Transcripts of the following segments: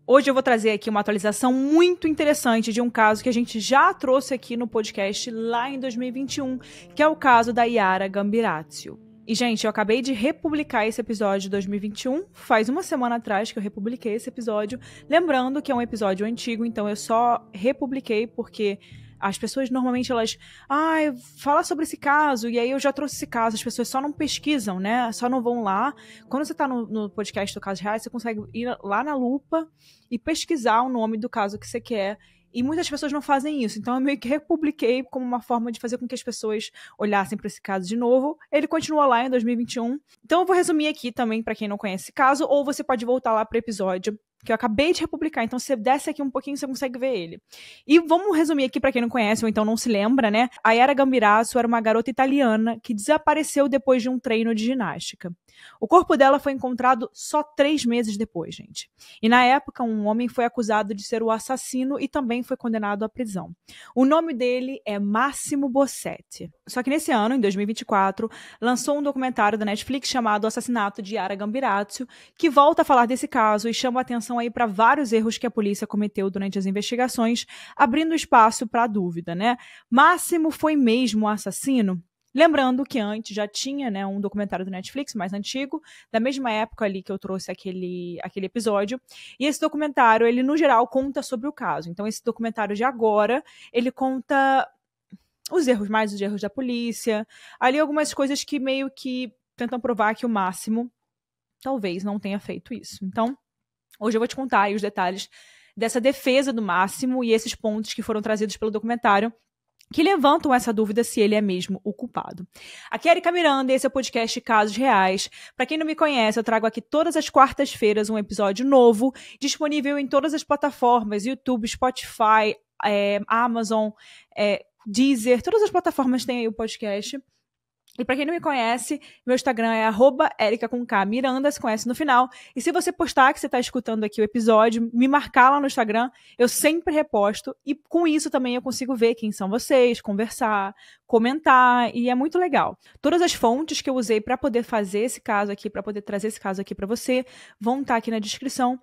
Hoje eu vou trazer aqui uma atualização muito interessante de um caso que a gente já trouxe aqui no podcast lá em 2021, que é o caso da Yara Gambirazio. E, gente, eu acabei de republicar esse episódio de 2021, faz uma semana atrás que eu republiquei esse episódio, lembrando que é um episódio antigo, então eu só republiquei porque as pessoas normalmente elas, fala sobre esse caso, e aí eu já trouxe esse caso, as pessoas só não pesquisam, né, só não vão lá. Quando você tá no podcast do Casos Reais, você consegue ir lá na lupa e pesquisar o nome do caso que você quer. E muitas pessoas não fazem isso. Então eu meio que republiquei como uma forma de fazer com que as pessoas olhassem para esse caso de novo. Ele continua lá em 2021. Então eu vou resumir aqui também para quem não conhece esse caso, ou você pode voltar lá para o episódio que eu acabei de republicar. Então se você desce aqui um pouquinho, você consegue ver ele. E vamos resumir aqui para quem não conhece ou então não se lembra, né? A Yara Gambirazio era uma garota italiana que desapareceu depois de um treino de ginástica. O corpo dela foi encontrado só 3 meses depois, gente. E na época, um homem foi acusado de ser o assassino e também foi condenado à prisão. O nome dele é Massimo Bossetti. Só que nesse ano, em 2024, lançou um documentário da Netflix chamado O Assassinato de Yara Gambirazio, que volta a falar desse caso e chama a atenção aí para vários erros que a polícia cometeu durante as investigações, abrindo espaço para a dúvida, né? Máximo foi mesmo o assassino? Lembrando que antes já tinha, né, um documentário do Netflix mais antigo, da mesma época ali que eu trouxe aquele episódio, e esse documentário, ele no geral conta sobre o caso. Então esse documentário de agora, ele conta os erros da polícia, ali algumas coisas que meio que tentam provar que o Máximo talvez não tenha feito isso. Então, hoje eu vou te contar aí os detalhes dessa defesa do Máximo e esses pontos que foram trazidos pelo documentário que levantam essa dúvida se ele é mesmo o culpado. Aqui é Erika Miranda e esse é o podcast Casos Reais. Para quem não me conhece, eu trago aqui todas as quartas-feiras um episódio novo, disponível em todas as plataformas, YouTube, Spotify, Amazon, Deezer, todas as plataformas têm aí o podcast. E para quem não me conhece, meu Instagram é @erika_miranda, se conhece no final. E se você postar que você está escutando aqui o episódio, me marcar lá no Instagram, eu sempre reposto. E com isso também eu consigo ver quem são vocês, conversar, comentar, e é muito legal. Todas as fontes que eu usei para poder fazer esse caso aqui, para poder trazer esse caso aqui para você, vão estar aqui na descrição.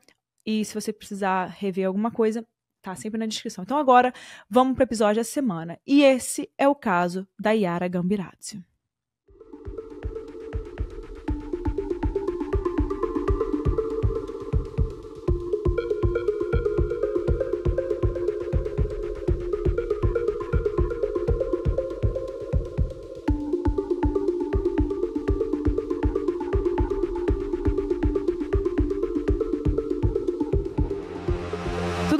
E se você precisar rever alguma coisa, tá sempre na descrição. Então agora, vamos para o episódio da semana. E esse é o caso da Yara Gambirazio.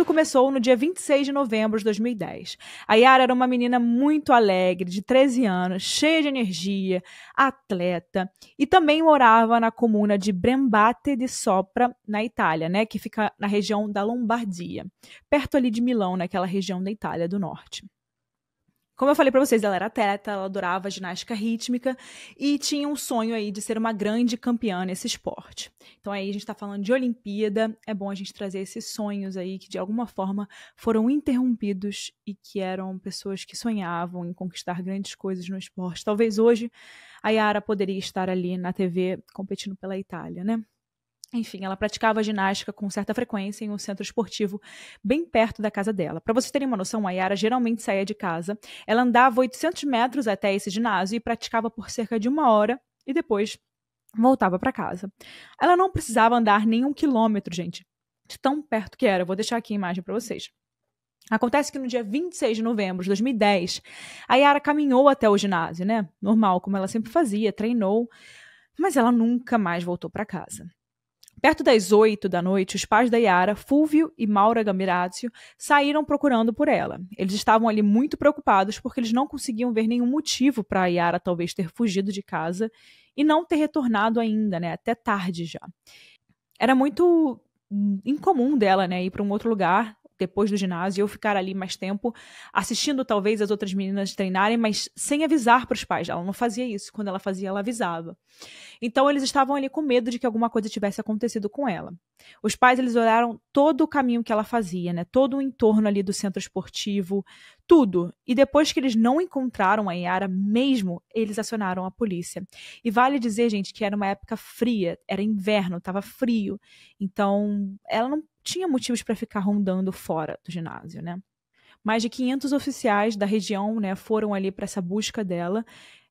Começou no dia 26 de novembro de 2010. A Yara era uma menina muito alegre, de 13 anos, cheia de energia, atleta, e também morava na comuna de Brembate di Sopra, na Itália, né, que fica na região da Lombardia, perto ali de Milão, naquela região da Itália do Norte. Como eu falei para vocês, ela era atleta, ela adorava ginástica rítmica e tinha um sonho aí de ser uma grande campeã nesse esporte. Então aí a gente está falando de Olimpíada, é bom a gente trazer esses sonhos aí que de alguma forma foram interrompidos e que eram pessoas que sonhavam em conquistar grandes coisas no esporte. Talvez hoje a Yara poderia estar ali na TV competindo pela Itália, né? Enfim, ela praticava ginástica com certa frequência em um centro esportivo bem perto da casa dela. Para vocês terem uma noção, a Yara geralmente saía de casa, ela andava 800 metros até esse ginásio e praticava por cerca de 1 hora e depois voltava para casa. Ela não precisava andar nem 1 quilômetro, gente, de tão perto que era. Eu vou deixar aqui a imagem para vocês. Acontece que no dia 26 de novembro de 2010, a Yara caminhou até o ginásio, né? Normal, como ela sempre fazia, treinou, mas ela nunca mais voltou para casa. Perto das 8 da noite, os pais da Yara, Fulvio e Maura Gambirazio, saíram procurando por ela. Eles estavam ali muito preocupados porque eles não conseguiam ver nenhum motivo para a Yara talvez ter fugido de casa e não ter retornado ainda, né? Até tarde já. Era muito incomum dela, né, ir para um outro lugar depois do ginásio, eu ficar ali mais tempo assistindo talvez as outras meninas treinarem, mas sem avisar para os pais. Ela não fazia isso. Quando ela fazia, ela avisava. Então, eles estavam ali com medo de que alguma coisa tivesse acontecido com ela. Os pais, eles olharam todo o caminho que ela fazia, né? Todo o entorno ali do centro esportivo, tudo. E depois que eles não encontraram a Yara mesmo, eles acionaram a polícia. E vale dizer, gente, que era uma época fria, era inverno, estava frio. Então, ela não tinha motivos para ficar rondando fora do ginásio, né? Mais de 500 oficiais da região, né, foram ali para essa busca dela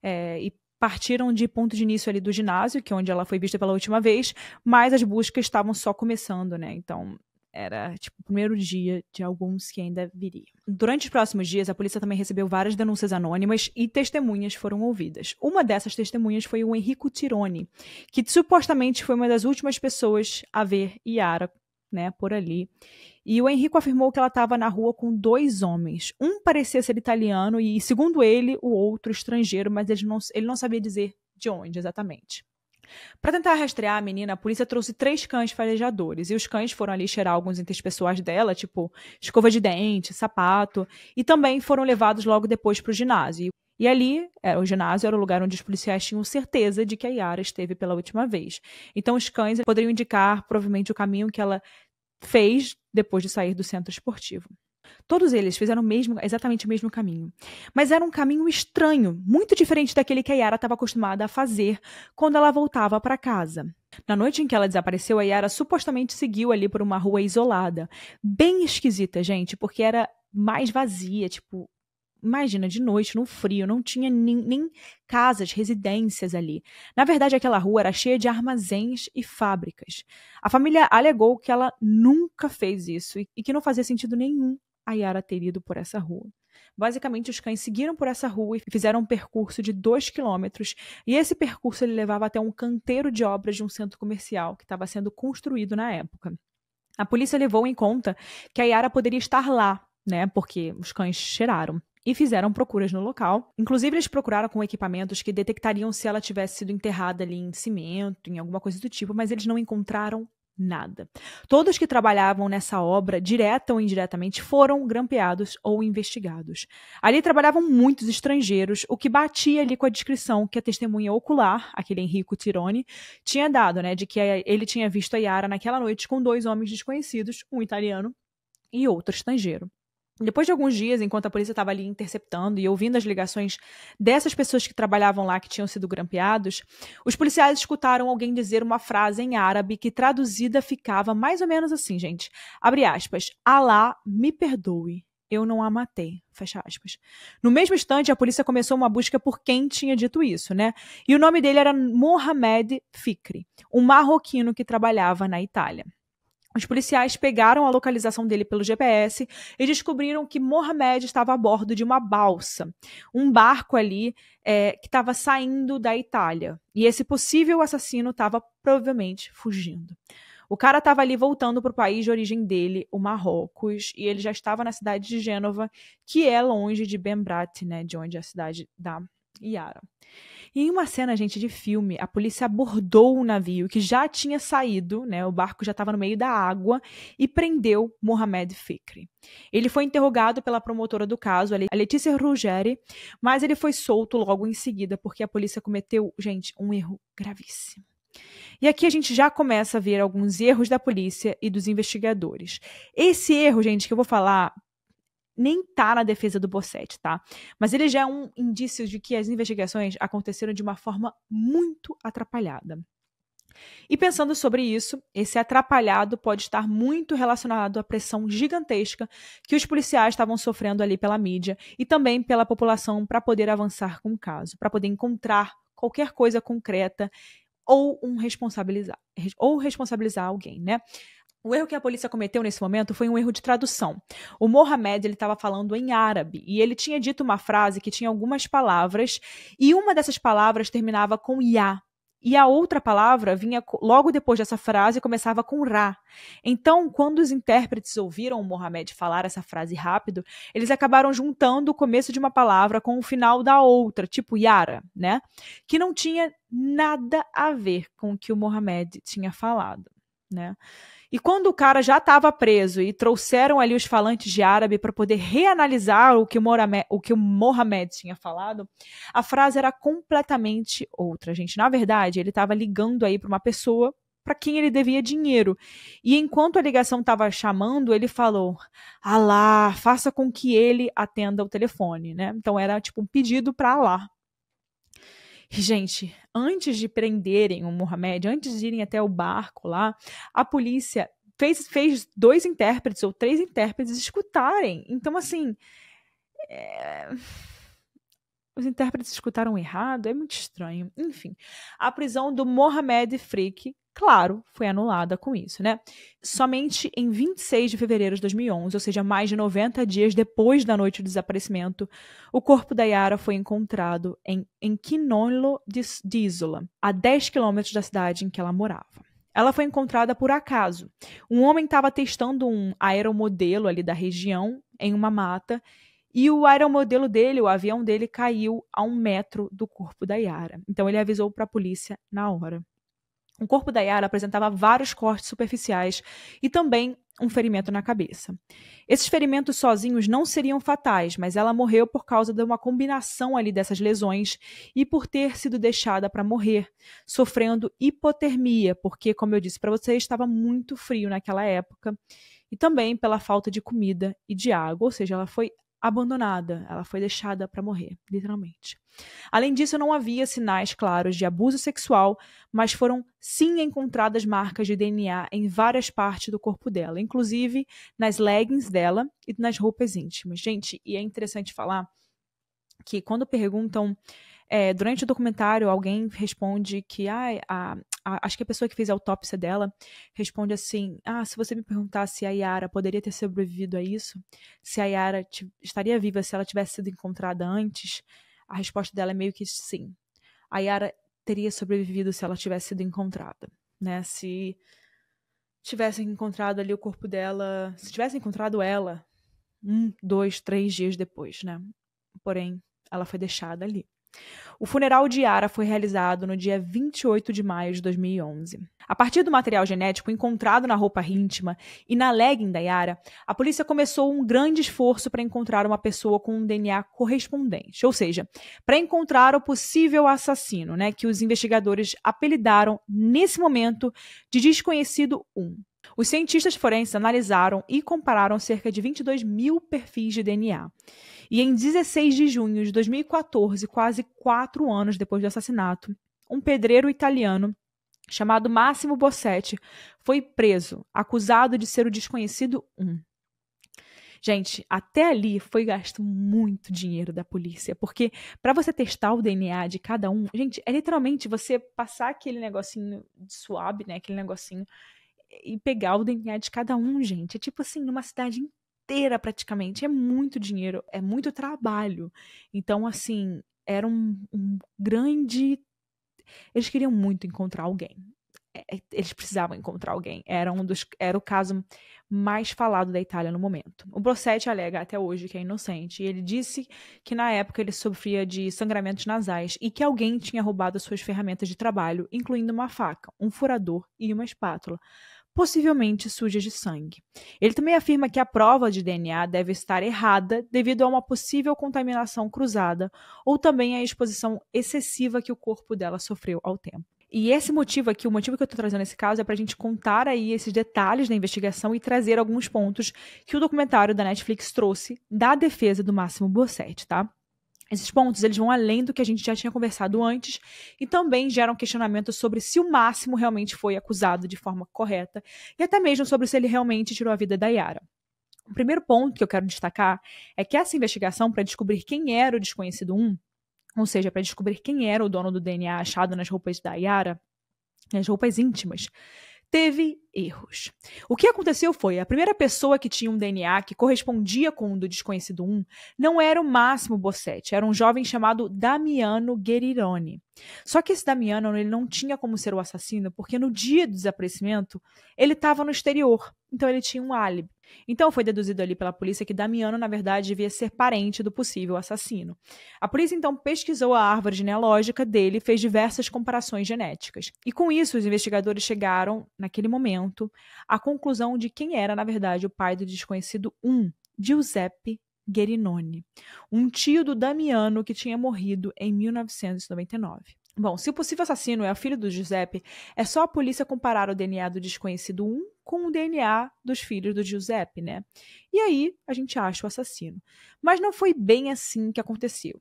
e partiram de ponto de início ali do ginásio, que é onde ela foi vista pela última vez, mas as buscas estavam só começando, né? Então, era tipo o primeiro dia de alguns que ainda viriam. Durante os próximos dias, a polícia também recebeu várias denúncias anônimas e testemunhas foram ouvidas. Uma dessas testemunhas foi o Enrico Tironi, que supostamente foi uma das últimas pessoas a ver Yara, né, por ali. E o Enrico afirmou que ela estava na rua com 2 homens. Um parecia ser italiano e, segundo ele, o outro estrangeiro, mas ele não sabia dizer de onde exatamente. Para tentar rastrear a menina, a polícia trouxe 3 cães farejadores. E os cães foram ali cheirar alguns itens pessoais dela, tipo escova de dente, sapato. E também foram levados logo depois para o ginásio. E ali, o ginásio era o lugar onde os policiais tinham certeza de que a Yara esteve pela última vez. Então os cães poderiam indicar, provavelmente, o caminho que ela fez depois de sair do centro esportivo. Todos eles fizeram exatamente o mesmo caminho. Mas era um caminho estranho, muito diferente daquele que a Yara estava acostumada a fazer quando ela voltava para casa. Na noite em que ela desapareceu, a Yara supostamente seguiu ali por uma rua isolada. Bem esquisita, gente, porque era mais vazia, tipo... Imagina, de noite, no frio, não tinha nem casas, residências ali. Na verdade, aquela rua era cheia de armazéns e fábricas. A família alegou que ela nunca fez isso e que não fazia sentido nenhum a Yara ter ido por essa rua. Basicamente, os cães seguiram por essa rua e fizeram um percurso de 2 quilômetros, e esse percurso ele levava até um canteiro de obras de um centro comercial que estava sendo construído na época. A polícia levou em conta que a Yara poderia estar lá, né, porque os cães cheiraram. E fizeram procuras no local. Inclusive, eles procuraram com equipamentos que detectariam se ela tivesse sido enterrada ali em cimento, em alguma coisa do tipo, mas eles não encontraram nada. Todos que trabalhavam nessa obra, direta ou indiretamente, foram grampeados ou investigados. Ali trabalhavam muitos estrangeiros, o que batia ali com a descrição que a testemunha ocular, aquele Enrico Tironi, tinha dado, né, de que ele tinha visto a Yara naquela noite com 2 homens desconhecidos, um italiano e outro estrangeiro. Depois de alguns dias, enquanto a polícia estava ali interceptando e ouvindo as ligações dessas pessoas que trabalhavam lá, que tinham sido grampeados, os policiais escutaram alguém dizer uma frase em árabe que traduzida ficava mais ou menos assim, gente. Abre aspas. Alá me perdoe, eu não a matei. Fecha aspas. No mesmo instante, a polícia começou uma busca por quem tinha dito isso, né? E o nome dele era Mohamed Fikri, um marroquino que trabalhava na Itália. Os policiais pegaram a localização dele pelo GPS e descobriram que Mohamed estava a bordo de uma balsa, um barco ali que estava saindo da Itália. E esse possível assassino estava provavelmente fugindo. O cara estava ali voltando para o país de origem dele, o Marrocos, e ele já estava na cidade de Gênova, que é longe de Bembrat, né, de onde é a cidade da Yara. E em uma cena, gente, de filme, a polícia abordou o navio que já tinha saído, né, o barco já estava no meio da água, e prendeu Mohamed Fikri. Ele foi interrogado pela promotora do caso, a Letícia Ruggeri, mas ele foi solto logo em seguida, porque a polícia cometeu, gente, um erro gravíssimo. E aqui a gente já começa a ver alguns erros da polícia e dos investigadores. Esse erro, gente, que eu vou falar... nem tá na defesa do Bossetti, tá? Mas ele já é um indício de que as investigações aconteceram de uma forma muito atrapalhada. E pensando sobre isso, esse atrapalhado pode estar muito relacionado à pressão gigantesca que os policiais estavam sofrendo ali pela mídia e também pela população para poder avançar com o caso, para poder encontrar qualquer coisa concreta ou responsabilizar alguém, né? O erro que a polícia cometeu nesse momento foi um erro de tradução. O Mohamed estava falando em árabe e ele tinha dito uma frase que tinha algumas palavras e uma dessas palavras terminava com ya. E a outra palavra vinha logo depois dessa frase e começava com ra. Então, quando os intérpretes ouviram o Mohamed falar essa frase rápido, eles acabaram juntando o começo de uma palavra com o final da outra, tipo Yara, né? Que não tinha nada a ver com o que o Mohamed tinha falado, né? E quando o cara já estava preso e trouxeram ali os falantes de árabe para poder reanalisar o que o Mohamed tinha falado, a frase era completamente outra, gente. Na verdade, ele estava ligando aí para uma pessoa para quem ele devia dinheiro. E enquanto a ligação estava chamando, ele falou: Alá, faça com que ele atenda o telefone, né? Então era tipo um pedido para Alá. E, gente, antes de prenderem o Mohamed, antes de irem até o barco lá, a polícia fez 2 intérpretes ou 3 intérpretes escutarem. Então, assim, os intérpretes escutaram errado, é muito estranho. Enfim, a prisão do Mohamed Friki, claro, foi anulada com isso, né? Somente em 26 de fevereiro de 2011, ou seja, mais de 90 dias depois da noite do desaparecimento, o corpo da Yara foi encontrado em Quinonlo de Isola, a 10 quilômetros da cidade em que ela morava. Ela foi encontrada por acaso. Um homem estava testando um aeromodelo ali da região, em uma mata, e o aeromodelo dele, o avião dele, caiu a 1 metro do corpo da Yara. Então ele avisou para a polícia na hora. O corpo da Yara apresentava vários cortes superficiais e também um ferimento na cabeça. Esses ferimentos sozinhos não seriam fatais, mas ela morreu por causa de uma combinação ali dessas lesões e por ter sido deixada para morrer, sofrendo hipotermia, porque, como eu disse para vocês, estava muito frio naquela época, e também pela falta de comida e de água, ou seja, ela foi abandonada, ela foi deixada para morrer, literalmente. Além disso, não havia sinais claros de abuso sexual, mas foram sim encontradas marcas de DNA em várias partes do corpo dela, inclusive nas leggings dela e nas roupas íntimas. Gente, e é interessante falar que quando perguntam, durante o documentário, alguém responde que acho que a pessoa que fez a autópsia dela responde assim: se você me perguntar se a Yara poderia ter sobrevivido a isso, se a Yara estaria viva se ela tivesse sido encontrada antes, a resposta dela é meio que sim. A Yara teria sobrevivido se ela tivesse sido encontrada, né? Se tivessem encontrado ali o corpo dela, se tivessem encontrado ela 1, 2, 3 dias depois, né? Porém, ela foi deixada ali. O funeral de Yara foi realizado no dia 28 de maio de 2011. A partir do material genético encontrado na roupa íntima e na legging da Yara, a polícia começou um grande esforço para encontrar uma pessoa com um DNA correspondente, ou seja, para encontrar o possível assassino, né, que os investigadores apelidaram nesse momento de Desconhecido 1. Os cientistas forenses analisaram e compararam cerca de 22 mil perfis de DNA. E em 16 de junho de 2014, quase 4 anos depois do assassinato, um pedreiro italiano chamado Massimo Bossetti foi preso, acusado de ser o Desconhecido 1. Gente, até ali foi gasto muito dinheiro da polícia, porque para você testar o DNA de cada um, gente, é literalmente você passar aquele negocinho de swab, né, aquele negocinho, e pegar o DNA de cada um, gente. É tipo assim, numa cidade inteira praticamente. É muito dinheiro, é muito trabalho. Então, assim, era um grande... Eles queriam muito encontrar alguém. Eles precisavam encontrar alguém. Era o caso mais falado da Itália no momento. O Bossetti alega até hoje que é inocente. E ele disse que na época ele sofria de sangramentos nasais e que alguém tinha roubado suas ferramentas de trabalho, incluindo uma faca, um furador e uma espátula, possivelmente sujas de sangue. Ele também afirma que a prova de DNA deve estar errada devido a uma possível contaminação cruzada ou também a exposição excessiva que o corpo dela sofreu ao tempo. E esse motivo aqui, o motivo que eu estou trazendo nesse caso é para a gente contar aí esses detalhes da investigação e trazer alguns pontos que o documentário da Netflix trouxe da defesa do Massimo Bossetti, tá? Esses pontos, eles vão além do que a gente já tinha conversado antes e também geram questionamentos sobre se o Máximo realmente foi acusado de forma correta e até mesmo sobre se ele realmente tirou a vida da Yara. O primeiro ponto que eu quero destacar é que essa investigação para descobrir quem era o Desconhecido 1, ou seja, para descobrir quem era o dono do DNA achado nas roupas da Yara, nas roupas íntimas, teve erros. O que aconteceu foi, a primeira pessoa que tinha um DNA que correspondia com o do Desconhecido 1 não era o Massimo Bossetti, era um jovem chamado Damiano Guerironi. Só que esse Damiano ele não tinha como ser o assassino, porque no dia do desaparecimento ele estava no exterior, então ele tinha um álibi. Então foi deduzido ali pela polícia que Damiano, na verdade, devia ser parente do possível assassino. A polícia então pesquisou a árvore genealógica dele e fez diversas comparações genéticas. E com isso, os investigadores chegaram, naquele momento, à conclusão de quem era, na verdade, o pai do Desconhecido 1, Giuseppe Guerinoni, um tio do Damiano que tinha morrido em 1999. Bom, se o possível assassino é o filho do Giuseppe, é só a polícia comparar o DNA do desconhecido 1 com o DNA dos filhos do Giuseppe, né? E aí a gente acha o assassino. Mas não foi bem assim que aconteceu.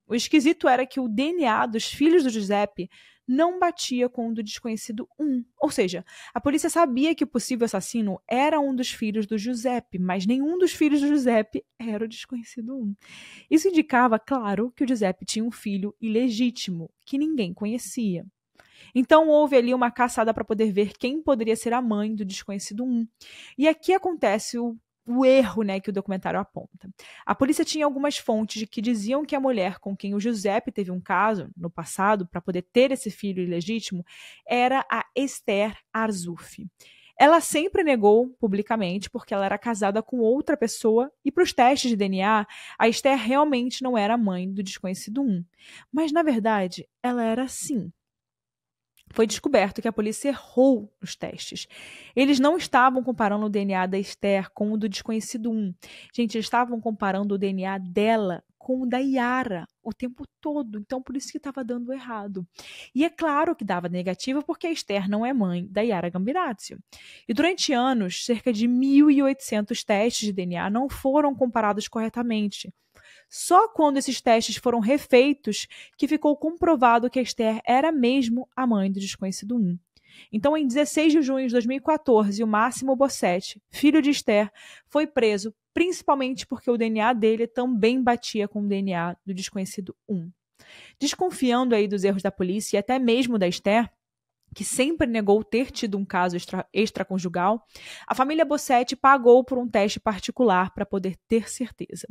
O esquisito era que o DNA dos filhos do Giuseppe não batia com o do desconhecido 1. Ou seja, a polícia sabia que o possível assassino era um dos filhos do Giuseppe, mas nenhum dos filhos do Giuseppe era o desconhecido 1. Isso indicava, claro, que o Giuseppe tinha um filho ilegítimo, que ninguém conhecia. Então houve ali uma caçada para poder ver quem poderia ser a mãe do desconhecido 1. E aqui acontece o erro, né, que o documentário aponta. A polícia tinha algumas fontes que diziam que a mulher com quem o Giuseppe teve um caso no passado para poder ter esse filho ilegítimo era a Esther Arzuf. Ela sempre negou publicamente porque ela era casada com outra pessoa e para os testes de DNA, a Esther realmente não era a mãe do desconhecido 1. Mas na verdade, ela era sim. Foi descoberto que a polícia errou nos testes. Eles não estavam comparando o DNA da Esther com o do desconhecido 1. Gente, eles estavam comparando o DNA dela com o da Yara o tempo todo. Então, por isso que estava dando errado. E é claro que dava negativo porque a Esther não é mãe da Yara Gambirasio. E durante anos, cerca de 1.800 testes de DNA não foram comparados corretamente. Só quando esses testes foram refeitos que ficou comprovado que a Esther era mesmo a mãe do desconhecido 1. Então, em 16 de junho de 2014, o Máximo Bossetti, filho de Esther, foi preso, principalmente porque o DNA dele também batia com o DNA do desconhecido 1. Desconfiando aí dos erros da polícia e até mesmo da Esther, que sempre negou ter tido um caso extraconjugal, a família Bossetti pagou por um teste particular para poder ter certeza.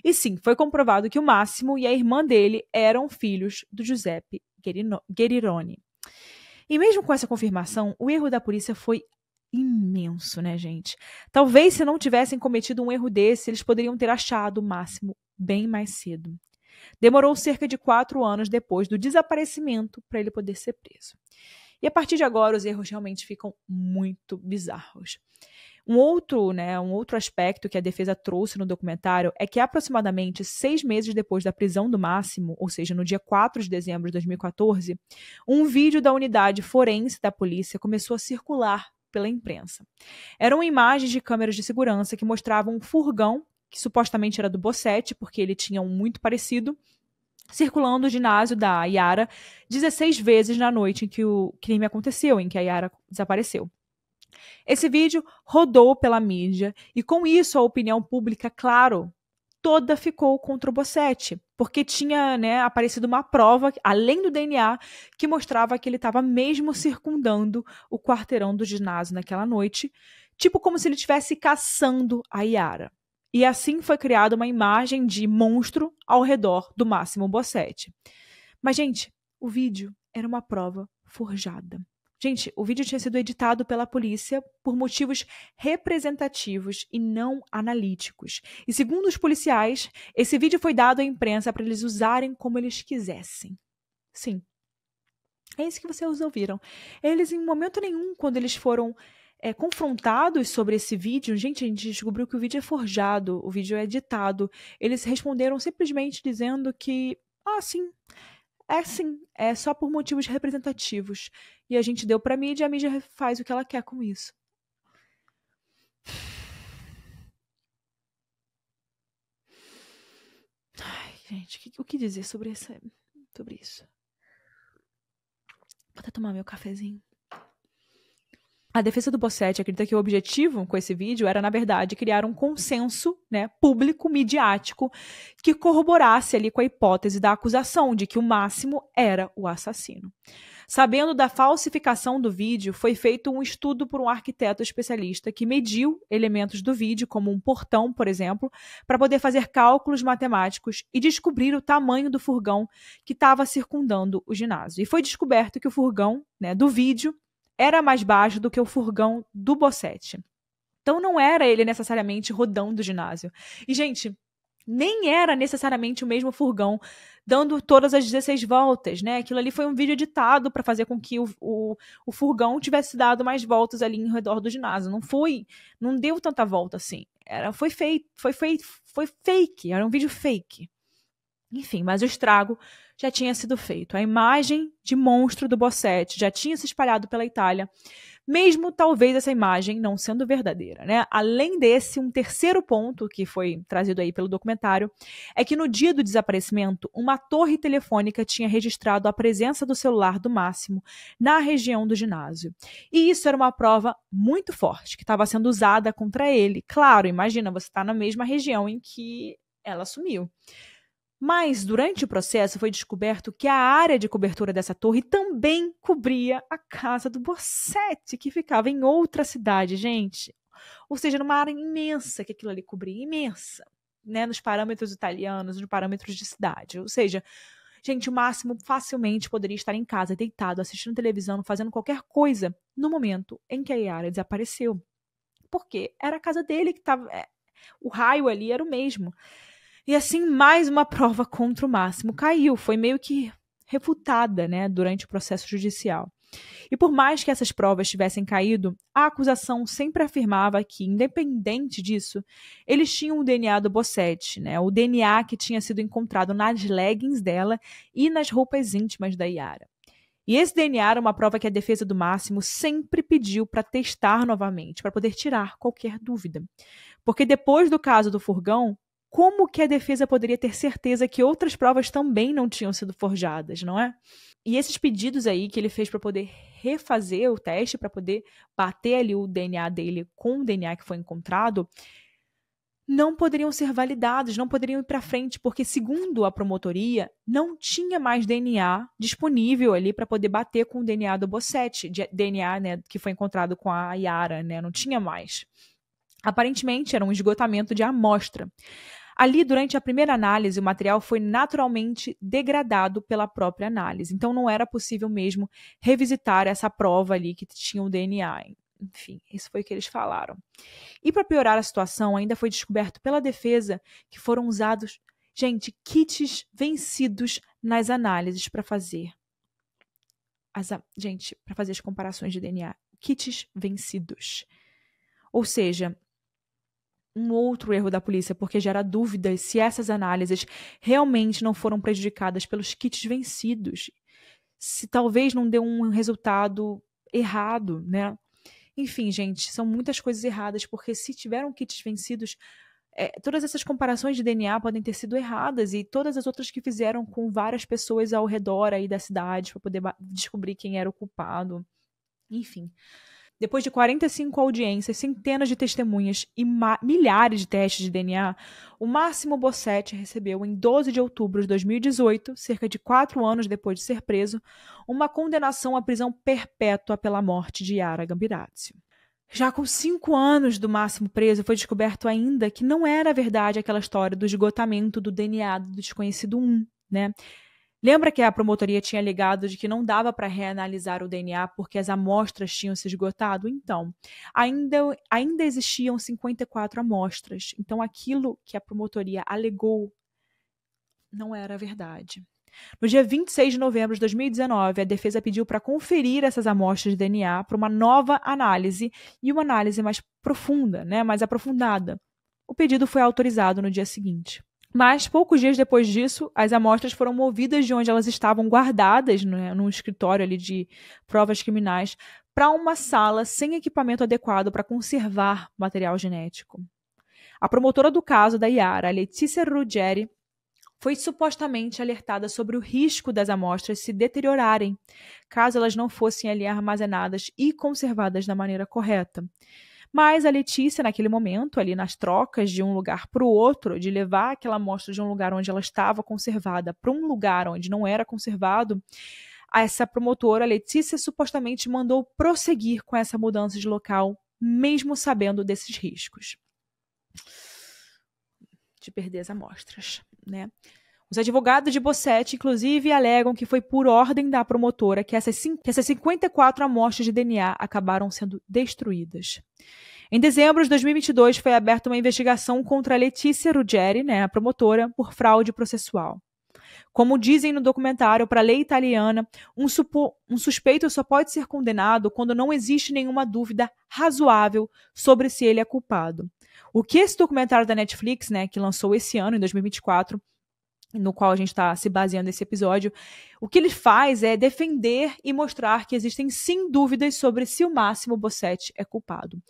E sim, foi comprovado que o Máximo e a irmã dele eram filhos do Giuseppe Gherironi. E mesmo com essa confirmação, o erro da polícia foi imenso, né, gente? Talvez se não tivessem cometido um erro desse, eles poderiam ter achado o Máximo bem mais cedo. Demorou cerca de 4 anos depois do desaparecimento para ele poder ser preso. E a partir de agora, os erros realmente ficam muito bizarros. Um outro aspecto que a defesa trouxe no documentário é que aproximadamente 6 meses depois da prisão do Máximo, ou seja, no dia 4 de dezembro de 2014, um vídeo da unidade forense da polícia começou a circular pela imprensa. Eram imagens de câmeras de segurança que mostravam um furgão, que supostamente era do Bossetti, porque ele tinha um muito parecido, circulando o ginásio da Yara 16 vezes na noite em que o crime aconteceu, em que a Yara desapareceu. Esse vídeo rodou pela mídia e, com isso, a opinião pública, claro, toda ficou contra o Bossetti, porque tinha, né, aparecido uma prova, além do DNA, que mostrava que ele estava mesmo circundando o quarteirão do ginásio naquela noite, tipo como se ele estivesse caçando a Yara. E assim foi criada uma imagem de monstro ao redor do Máximo Bossetti. Mas, gente, o vídeo era uma prova forjada. Gente, o vídeo tinha sido editado pela polícia por motivos representativos e não analíticos. E segundo os policiais, esse vídeo foi dado à imprensa para eles usarem como eles quisessem. Sim, é isso que vocês ouviram. Eles, em momento nenhum, quando eles foram confrontados sobre esse vídeo, gente, a gente descobriu que o vídeo é forjado, o vídeo é editado. Eles responderam simplesmente dizendo que, sim, é só por motivos representativos. E a gente deu pra mídia e a mídia faz o que ela quer com isso. Ai, gente, o que dizer sobre isso? Vou até tomar meu cafezinho. A defesa do Bossetti acredita que o objetivo com esse vídeo era, na verdade, criar um consenso, né, público, midiático, que corroborasse ali com a hipótese da acusação de que o Máximo era o assassino. Sabendo da falsificação do vídeo, foi feito um estudo por um arquiteto especialista que mediu elementos do vídeo, como um portão, por exemplo, para poder fazer cálculos matemáticos e descobrir o tamanho do furgão que estava circundando o ginásio. E foi descoberto que o furgão, né, do vídeo era mais baixo do que o furgão do Bossetti. Então não era ele necessariamente rodando o ginásio. E, gente, nem era necessariamente o mesmo furgão dando todas as 16 voltas, né? Aquilo ali foi um vídeo editado para fazer com que o furgão tivesse dado mais voltas ali em redor do ginásio. Não deu tanta volta assim. Foi fake, era um vídeo fake. Enfim, mas o estrago já tinha sido feito. A imagem de monstro do Bossetti já tinha se espalhado pela Itália, mesmo talvez essa imagem não sendo verdadeira, né? Além desse, um terceiro ponto que foi trazido aí pelo documentário é que no dia do desaparecimento, uma torre telefônica tinha registrado a presença do celular do Máximo na região do ginásio. E isso era uma prova muito forte, que estava sendo usada contra ele. Claro, imagina, você está na mesma região em que ela sumiu. Mas, durante o processo, foi descoberto que a área de cobertura dessa torre também cobria a casa do Bossetti, que ficava em outra cidade, gente. Ou seja, numa área imensa que aquilo ali cobria, imensa, né? Nos parâmetros italianos, nos parâmetros de cidade. Ou seja, gente, o Máximo facilmente poderia estar em casa, deitado, assistindo televisão, fazendo qualquer coisa, no momento em que a Yara desapareceu. Porque era a casa dele que estava... O raio ali era o mesmo. E assim, mais uma prova contra o Máximo caiu, foi meio que refutada, né, durante o processo judicial. E por mais que essas provas tivessem caído, a acusação sempre afirmava que, independente disso, eles tinham o DNA do Bossetti, né, o DNA que tinha sido encontrado nas leggings dela e nas roupas íntimas da Yara. E esse DNA era uma prova que a defesa do Máximo sempre pediu para testar novamente, para poder tirar qualquer dúvida. Porque depois do caso do furgão, como que a defesa poderia ter certeza que outras provas também não tinham sido forjadas, não é? E esses pedidos aí que ele fez para poder refazer o teste, para poder bater ali o DNA dele com o DNA que foi encontrado, não poderiam ser validados, não poderiam ir para frente, porque, segundo a promotoria, não tinha mais DNA disponível ali para poder bater com o DNA do Bossetti, DNA, né, que foi encontrado com a Yara, né, não tinha mais. Aparentemente, era um esgotamento de amostra. Ali, durante a primeira análise, o material foi naturalmente degradado pela própria análise. Então, não era possível mesmo revisitar essa prova ali que tinha o DNA. Enfim, isso foi o que eles falaram. E para piorar a situação, ainda foi descoberto pela defesa que foram usados, gente, kits vencidos nas análises para fazer. Para fazer as comparações de DNA. Kits vencidos. Ou seja, um outro erro da polícia, porque gera dúvidas se essas análises realmente não foram prejudicadas pelos kits vencidos. Se talvez não deu um resultado errado, né? Enfim, gente, são muitas coisas erradas, porque se tiveram kits vencidos, todas essas comparações de DNA podem ter sido erradas e todas as outras que fizeram com várias pessoas ao redor aí da cidade para poder descobrir quem era o culpado. Enfim. Depois de 45 audiências, centenas de testemunhas e milhares de testes de DNA, o Máximo Bossetti recebeu, em 12 de outubro de 2018, cerca de 4 anos depois de ser preso, uma condenação à prisão perpétua pela morte de Yara Gambirazio. Já com 5 anos do Máximo preso, foi descoberto ainda que não era verdade aquela história do esgotamento do DNA do desconhecido 1, né? Lembra que a promotoria tinha alegado de que não dava para reanalisar o DNA porque as amostras tinham se esgotado? Então, ainda existiam 54 amostras. Então, aquilo que a promotoria alegou não era verdade. No dia 26 de novembro de 2019, a defesa pediu para conferir essas amostras de DNA para uma nova análise e uma análise mais profunda, né, mais aprofundada. O pedido foi autorizado no dia seguinte. Mas, poucos dias depois disso, as amostras foram movidas de onde elas estavam guardadas, né, num escritório ali de provas criminais, para uma sala sem equipamento adequado para conservar material genético. A promotora do caso da Yara, Letícia Ruggeri, foi supostamente alertada sobre o risco das amostras se deteriorarem, caso elas não fossem ali armazenadas e conservadas da maneira correta. Mas a Letícia, naquele momento, ali nas trocas de um lugar para o outro, de levar aquela amostra de um lugar onde ela estava conservada para um lugar onde não era conservado, essa promotora, Letícia, supostamente mandou prosseguir com essa mudança de local, mesmo sabendo desses riscos de perder as amostras, né? Os advogados de Bossetti, inclusive, alegam que foi por ordem da promotora que essas 54 amostras de DNA acabaram sendo destruídas. Em dezembro de 2022, foi aberta uma investigação contra a Letícia Ruggeri, né, a promotora, por fraude processual. Como dizem no documentário, para a lei italiana, um suspeito só pode ser condenado quando não existe nenhuma dúvida razoável sobre se ele é culpado. O que esse documentário da Netflix, né, que lançou esse ano, em 2024, no qual a gente está se baseando nesse episódio, o que ele faz é defender e mostrar que existem sim dúvidas sobre se o Máximo Bossetti é culpado.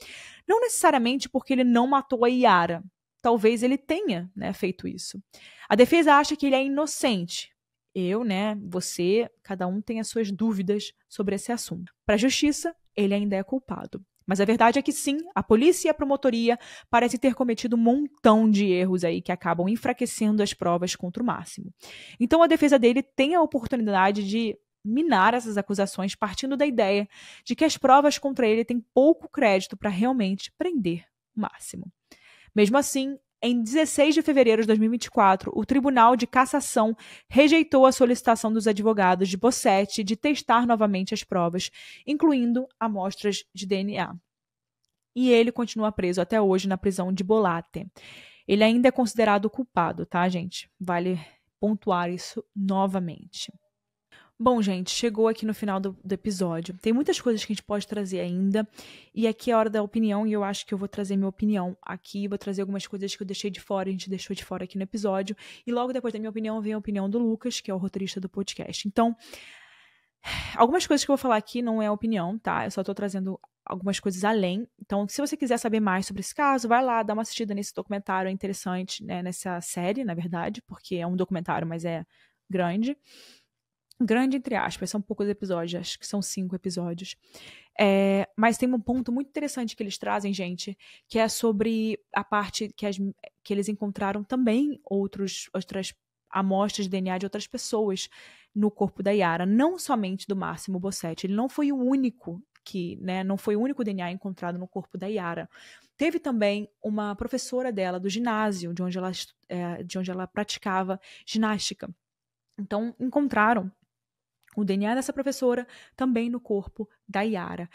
Não necessariamente porque ele não matou a Yara. Talvez ele tenha, né, feito isso. A defesa acha que ele é inocente. Eu, né, você, cada um tem as suas dúvidas sobre esse assunto. Para a justiça, ele ainda é culpado. Mas a verdade é que sim, a polícia e a promotoria parecem ter cometido um montão de erros aí que acabam enfraquecendo as provas contra o Máximo. Então a defesa dele tem a oportunidade de minar essas acusações partindo da ideia de que as provas contra ele têm pouco crédito para realmente prender o Máximo. Mesmo assim, em 16 de fevereiro de 2024, o Tribunal de Cassação rejeitou a solicitação dos advogados de Bossetti de testar novamente as provas, incluindo amostras de DNA. E ele continua preso até hoje na prisão de Bollate. Ele ainda é considerado culpado, tá, gente? Vale pontuar isso novamente. Bom, gente, chegou aqui no final do episódio. Tem muitas coisas que a gente pode trazer ainda. E aqui é a hora da opinião, e eu acho que eu vou trazer minha opinião aqui. Vou trazer algumas coisas que eu deixei de fora, a gente deixou de fora aqui no episódio. E logo depois da minha opinião, vem a opinião do Lucas, que é o roteirista do podcast. Então, algumas coisas que eu vou falar aqui não é opinião, tá? Eu só tô trazendo algumas coisas além. Então, se você quiser saber mais sobre esse caso, vai lá, dá uma assistida nesse documentário, é interessante, né? Nessa série, na verdade, porque é um documentário, mas é grande. Grande, entre aspas, são poucos episódios, acho que são 5 episódios. Mas tem um ponto muito interessante que eles trazem, gente, que é sobre a parte que eles encontraram também outras amostras de DNA de outras pessoas no corpo da Yara, não somente do Máximo Bossetti. Ele não foi o único não foi o único DNA encontrado no corpo da Yara. Teve também uma professora dela do ginásio, de onde ela praticava ginástica. Então, encontraram o DNA dessa professora também no corpo da Yara.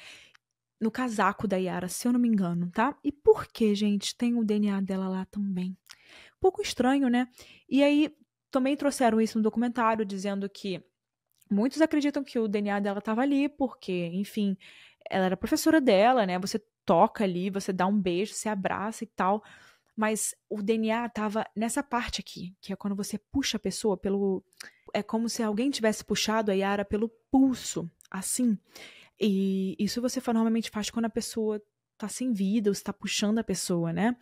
No casaco da Yara, se eu não me engano, tá? E por que, gente, tem o DNA dela lá também? Um pouco estranho, né? E aí, também trouxeram isso no documentário, dizendo que muitos acreditam que o DNA dela estava ali, porque, enfim, ela era professora dela, né? Você toca ali, você dá um beijo, você abraça e tal. Mas o DNA estava nessa parte aqui, que é quando você puxa a pessoa pelo... É como se alguém tivesse puxado a Yara pelo pulso, assim. E isso você normalmente faz quando a pessoa tá sem vida, ou você tá puxando a pessoa, né?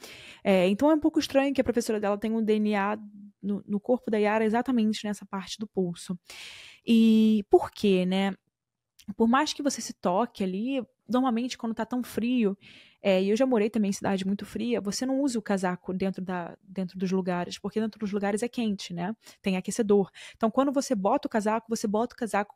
Então é um pouco estranho que a professora dela tenha um DNA no corpo da Yara exatamente nessa parte do pulso. E por quê, né? Por mais que você se toque ali, normalmente quando tá tão frio, e eu já morei também em cidade muito fria, você não usa o casaco dentro dos lugares, porque dentro dos lugares é quente, né? Tem aquecedor. Então, quando você bota o casaco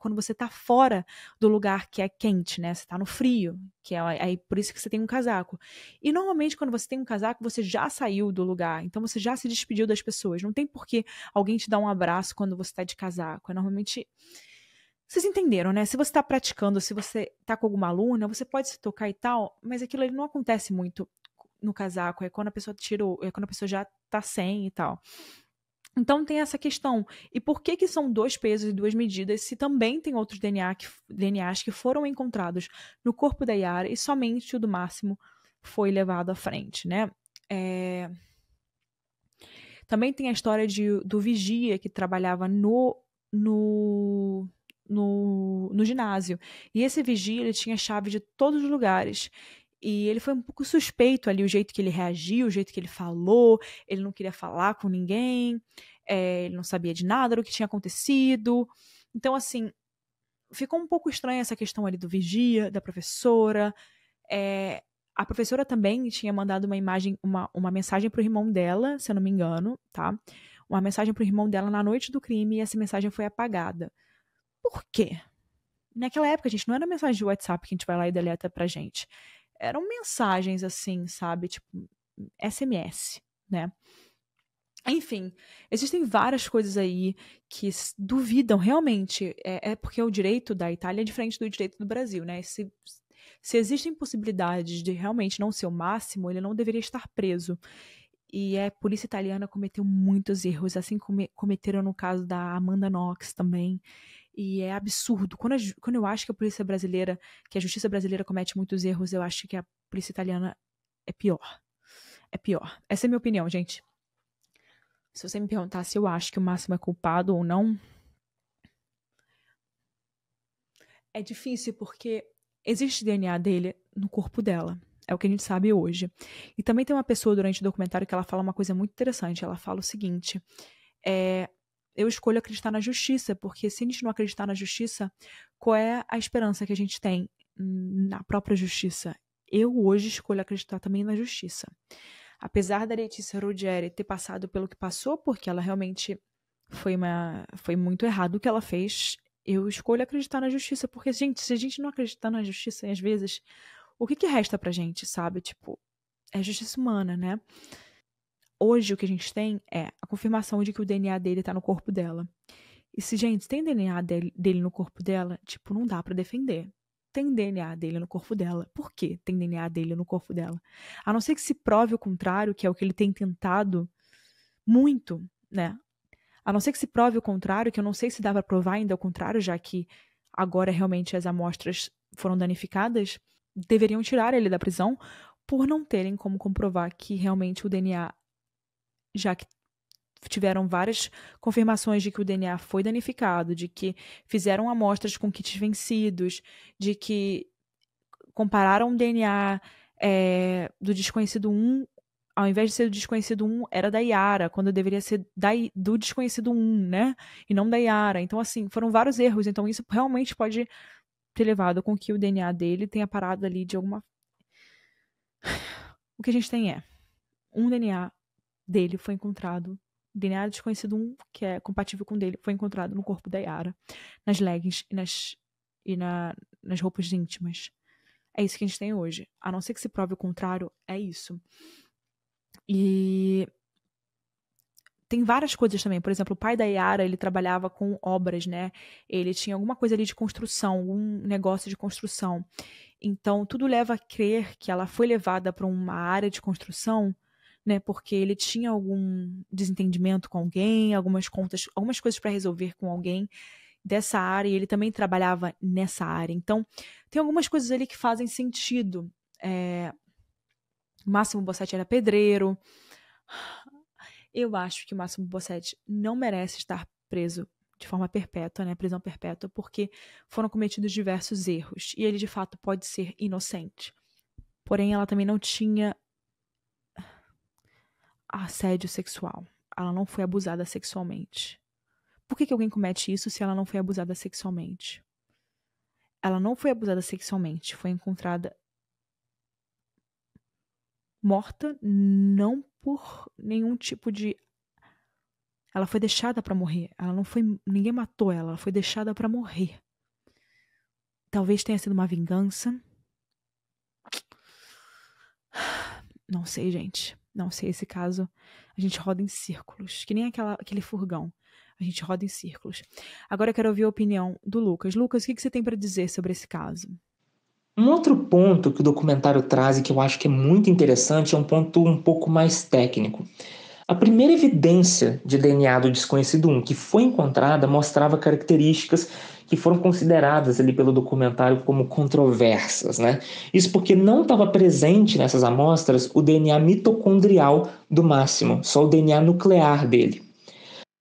quando você tá fora do lugar que é quente, né? Você tá no frio, que é aí por isso que você tem um casaco. E normalmente quando você tem um casaco, você já saiu do lugar, então você já se despediu das pessoas. Não tem por que alguém te dar um abraço quando você tá de casaco. É normalmente... Vocês entenderam, né? Se você está praticando, se você está com alguma aluna, você pode se tocar e tal, mas aquilo ali não acontece muito no casaco. É quando a pessoa tirou, é quando a pessoa já tá sem e tal. Então tem essa questão. E por que são 2 pesos e 2 medidas se também tem outros DNAs que foram encontrados no corpo da Yara e somente o do Máximo foi levado à frente, né? Também tem a história do vigia que trabalhava no ginásio. E esse vigia, ele tinha chave de todos os lugares. E ele foi um pouco suspeito ali, o jeito que ele reagiu, o jeito que ele falou. Ele não queria falar com ninguém. Ele não sabia de nada do que tinha acontecido. Então, assim, ficou um pouco estranha essa questão ali do vigia, da professora. A professora também tinha mandado uma mensagem pro irmão dela, se eu não me engano, tá? Uma mensagem pro irmão dela na noite do crime e essa mensagem foi apagada. Por quê? Naquela época, gente, não era mensagem de WhatsApp que a gente vai lá e deleta pra gente. Eram mensagens assim, sabe? Tipo, SMS, né? Enfim, existem várias coisas aí que duvidam realmente. É porque o direito da Itália é diferente do direito do Brasil, né? Se existem possibilidades de realmente não ser o Máximo, ele não deveria estar preso. E a polícia italiana cometeu muitos erros, assim como cometeram no caso da Amanda Knox também. E é absurdo. Quando eu acho que a polícia brasileira, que a justiça brasileira comete muitos erros, eu acho que a polícia italiana é pior. É pior. Essa é a minha opinião, gente. Se você me perguntar se eu acho que o Máximo é culpado ou não, é difícil porque existe DNA dele no corpo dela. É o que a gente sabe hoje. E também tem uma pessoa durante o documentário que ela fala uma coisa muito interessante. Ela fala o seguinte: eu escolho acreditar na justiça, porque se a gente não acreditar na justiça, qual é a esperança que a gente tem na própria justiça? Eu hoje escolho acreditar também na justiça. Apesar da Letícia Ruggieri ter passado pelo que passou, porque ela realmente foi muito errado o que ela fez, eu escolho acreditar na justiça, porque, gente, se a gente não acreditar na justiça, às vezes, o que resta pra gente, sabe? Tipo, é justiça humana, né? Hoje o que a gente tem é a confirmação de que o DNA dele tá no corpo dela. E se, gente, tem DNA dele no corpo dela, tipo, não dá pra defender. Tem DNA dele no corpo dela. Por que tem DNA dele no corpo dela? A não ser que se prove o contrário, que é o que ele tem tentado muito, né? A não ser que se prove o contrário, que eu não sei se dá pra provar ainda o contrário, já que agora realmente as amostras foram danificadas, deveriam tirar ele da prisão por não terem como comprovar que realmente o DNA, já que tiveram várias confirmações de que o DNA foi danificado, de que fizeram amostras com kits vencidos, de que compararam o DNA do desconhecido 1, ao invés de ser do desconhecido 1, era da Yara, quando deveria ser do desconhecido 1, né? E não da Yara. Então, assim, foram vários erros. Então, isso realmente pode ter levado com que o DNA dele tenha parado ali de alguma... O que a gente tem é um DNA dele foi encontrado, DNA desconhecido 1, que é compatível com o dele, foi encontrado no corpo da Yara, nas leggings nas roupas íntimas. É isso que a gente tem hoje. A não ser que se prove o contrário, é isso. E tem várias coisas também. Por exemplo, o pai da Yara, ele trabalhava com obras, né? Ele tinha alguma coisa ali de construção, algum negócio de construção. Então, tudo leva a crer que ela foi levada para uma área de construção, né? Porque ele tinha algum desentendimento com alguém, algumas coisas para resolver com alguém dessa área, e ele também trabalhava nessa área. Então, tem algumas coisas ali que fazem sentido. Máximo Bossetti era pedreiro. Eu acho que o Máximo Bossetti não merece estar preso de forma perpétua, né, prisão perpétua, porque foram cometidos diversos erros, e ele de fato pode ser inocente. Porém, ela também não tinha assédio sexual. Ela não foi abusada sexualmente. Por que alguém comete isso se ela não foi abusada sexualmente? Ela não foi abusada sexualmente, foi encontrada morta, não por nenhum tipo de... Ela foi deixada pra morrer. Ninguém matou ela foi deixada pra morrer. Talvez tenha sido uma vingança. Não sei, gente. Não sei esse caso. A gente roda em círculos, que nem aquele furgão. A gente roda em círculos. Agora eu quero ouvir a opinião do Lucas. Lucas, o que você tem pra dizer sobre esse caso? Um outro ponto que o documentário traz e que eu acho que é muito interessante é um ponto um pouco mais técnico. A primeira evidência de DNA do desconhecido 1 que foi encontrada mostrava características que foram consideradas ali pelo documentário como controversas, né? Isso porque não estava presente nessas amostras o DNA mitocondrial do Máximo, só o DNA nuclear dele.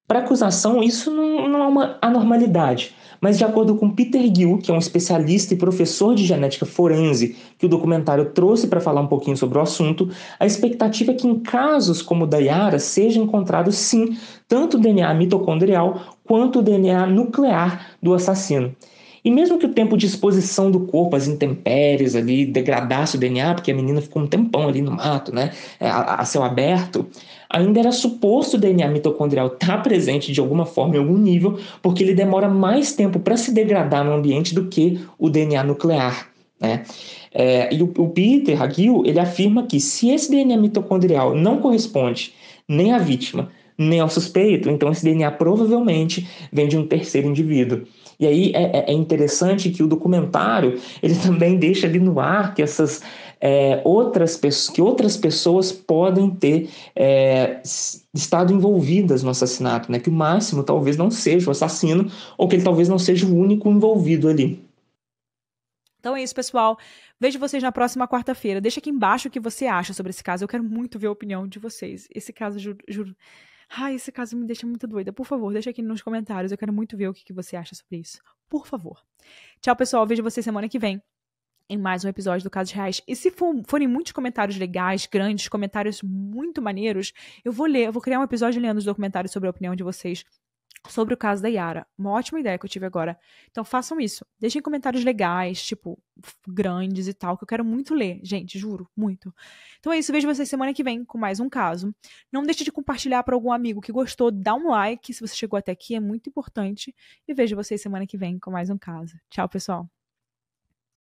Para a acusação, isso não é uma anormalidade, mas de acordo com Peter Gill, que é um especialista e professor de genética forense, que o documentário trouxe para falar um pouquinho sobre o assunto, a expectativa é que em casos como o da Yara seja encontrado sim tanto o DNA mitocondrial quanto o DNA nuclear do assassino. E mesmo que o tempo de exposição do corpo às intempéries ali degradasse o DNA, porque a menina ficou um tempão ali no mato, né, a céu aberto, ainda era suposto o DNA mitocondrial estar presente de alguma forma em algum nível, porque ele demora mais tempo para se degradar no ambiente do que o DNA nuclear, né? E o Peter Hagil, ele afirma que se esse DNA mitocondrial não corresponde nem à vítima, nem ao suspeito, então esse DNA provavelmente vem de um terceiro indivíduo. E aí é interessante que o documentário ele também deixa ali no ar que outras pessoas podem ter estado envolvidas no assassinato, né? Que o Máximo talvez não seja o assassino ou que ele talvez não seja o único envolvido ali. Então é isso, pessoal. Vejo vocês na próxima quarta-feira. Deixa aqui embaixo o que você acha sobre esse caso. Eu quero muito ver a opinião de vocês. Esse caso, juro, Ai, esse caso me deixa muito doida. Por favor, deixa aqui nos comentários. Eu quero muito ver o que você acha sobre isso. Por favor. Tchau, pessoal. Vejo vocês semana que vem em mais um episódio do Casos Reais. E se forem muitos comentários legais, grandes, comentários muito maneiros, eu vou ler, eu vou criar um episódio lendo os documentários sobre a opinião de vocês sobre o caso da Yara. Uma ótima ideia que eu tive agora. Então façam isso. Deixem comentários legais, tipo, grandes e tal, que eu quero muito ler. Gente, juro, muito. Então é isso, vejo vocês semana que vem com mais um caso. Não deixe de compartilhar para algum amigo que gostou, dá um like se você chegou até aqui, é muito importante. E vejo vocês semana que vem com mais um caso. Tchau, pessoal.